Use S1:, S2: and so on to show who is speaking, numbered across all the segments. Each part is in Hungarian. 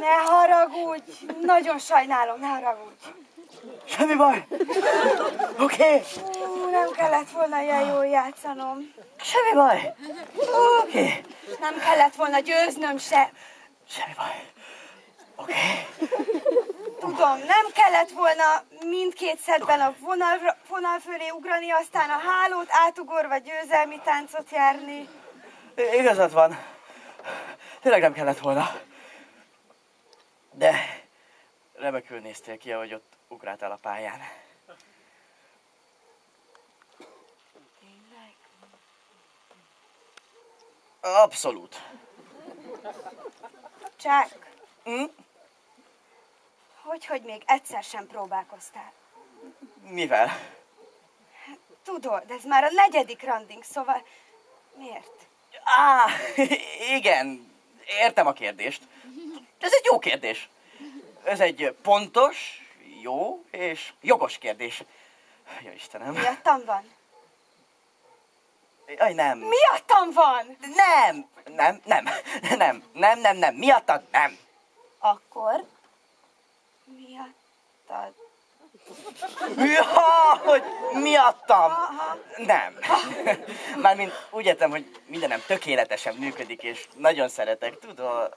S1: Ne haragudj! Nagyon sajnálom, ne haragudj!
S2: Semmi baj. Oké.
S1: Nem kellett volna ilyen jól játszanom.
S2: Semmi baj. Oké.
S1: Nem kellett volna győznöm se.
S2: Semmi baj. Oké.
S1: Tudom, nem kellett volna mindkét szettben a vonal fölé ugrani, aztán a hálót átugorva győzelmi táncot járni.
S2: Igazad van. Tényleg nem kellett volna. De remekül néztél ki, ahogy ott ugráltál a pályán.
S1: Tényleg?
S2: Abszolút.
S1: Csak, hogy még egyszer sem próbálkoztál?
S2: Mivel?
S1: Tudod, ez már a 4. randing, szóval miért?
S2: Igen, értem a kérdést. Ez egy jó kérdés. Ez egy pontos, jó és jogos kérdés. Jó Istenem.
S1: Miattam van?
S2: Jaj, nem.
S1: Miattam van?
S2: Nem. Miattad nem.
S1: Akkor miattad?
S2: Ja, hogy miattam.
S1: Aha.
S2: Nem. Mármint úgy értem, hogy mindenem tökéletesen működik, és nagyon szeretek, tudod?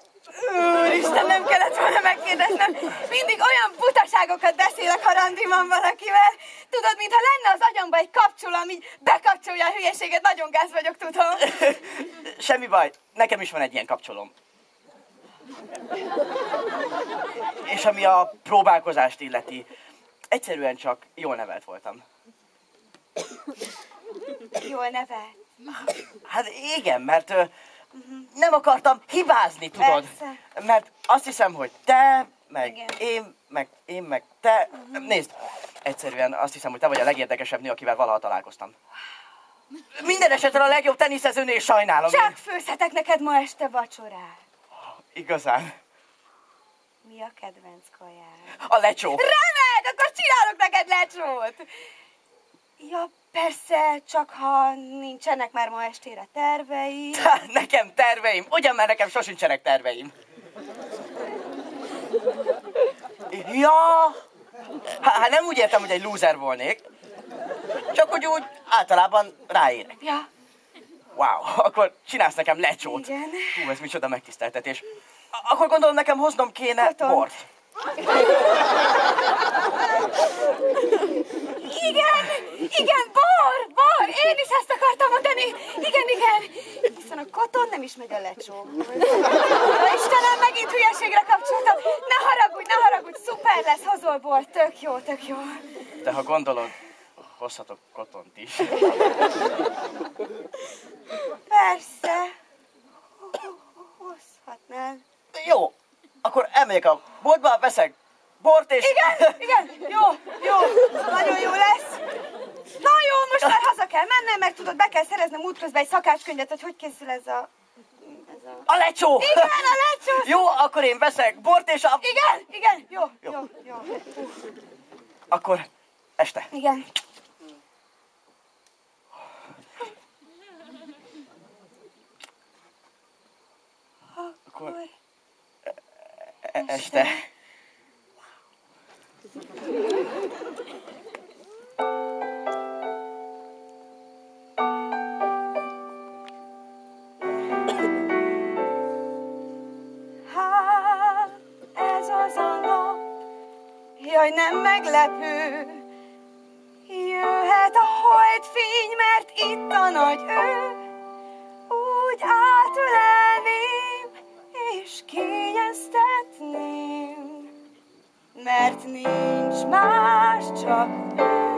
S1: Úristen, nem kellett volna megkérdeznem. Mindig olyan butaságokat beszélek, ha randi van valakivel. Tudod, mintha lenne az agyamba egy kapcsoló, ami bekapcsolja a hülyeséget. Nagyon gáz vagyok, tudom.
S2: Semmi baj, nekem is van egy ilyen kapcsolóm. És ami a próbálkozást illeti, egyszerűen csak jól nevelt voltam.
S1: Jól nevelt.
S2: Hát igen, mert nem akartam hibázni, tudod?
S1: Persze.
S2: Mert azt hiszem, hogy te, meg
S1: Igen.
S2: én, meg te... Nézd, egyszerűen azt hiszem, hogy te vagy a legérdekesebb nő, akivel valaha találkoztam. Minden esetre a legjobb teniszezőnél, sajnálom.
S1: Csak főzhetek neked ma este vacsorát.
S2: Igazán.
S1: Mi a kedvenc kajád?
S2: A lecsó.
S1: Remek! Akkor csinálok neked lecsót! Ja, persze, csak ha nincsenek már ma estére terveid.
S2: Nekem terveim. Ugyan már nekem sosincsenek terveim. Ja, hát nem úgy értem, hogy egy lúzer volnék. Csak hogy úgy általában ráérek.
S1: Ja.
S2: Wow, akkor csinálsz nekem lecsót.
S1: Igen.
S2: Hú, ez micsoda megtiszteltetés. Akkor gondolom nekem hoznom kéne
S1: Kotont.
S2: bort.
S1: Igen, bor! Én is ezt akartam mondani. Igen. Hiszen a koton nem is megy a lecsó. Istenem, megint hülyeségre kapcsoltam. Ne haragudj, szuper lesz, hozol bort, tök jó.
S2: De ha gondolod, hozhatok kotont is.
S1: Persze. Hozhatnál.
S2: Jó, akkor elmegyek a boltba, veszek bort és...
S1: Igen, jó, nagyon jó lesz. Na jó, most már haza kell mennem, meg tudod, be kell szereznem útközben egy szakácskönyvet, hogy készül ez a...
S2: A lecsó!
S1: Igen, a lecsó!
S2: Jó, akkor én veszek bort és a...
S1: Igen, jó.
S2: Akkor este.
S1: Igen.
S2: Akkor... Este.
S1: Ez az a nap, jaj, nem meglepő, jöhet a holdfény, mert itt a nagy ő, úgy átölelném, és kényeztetném, mert nincs más, csak ő.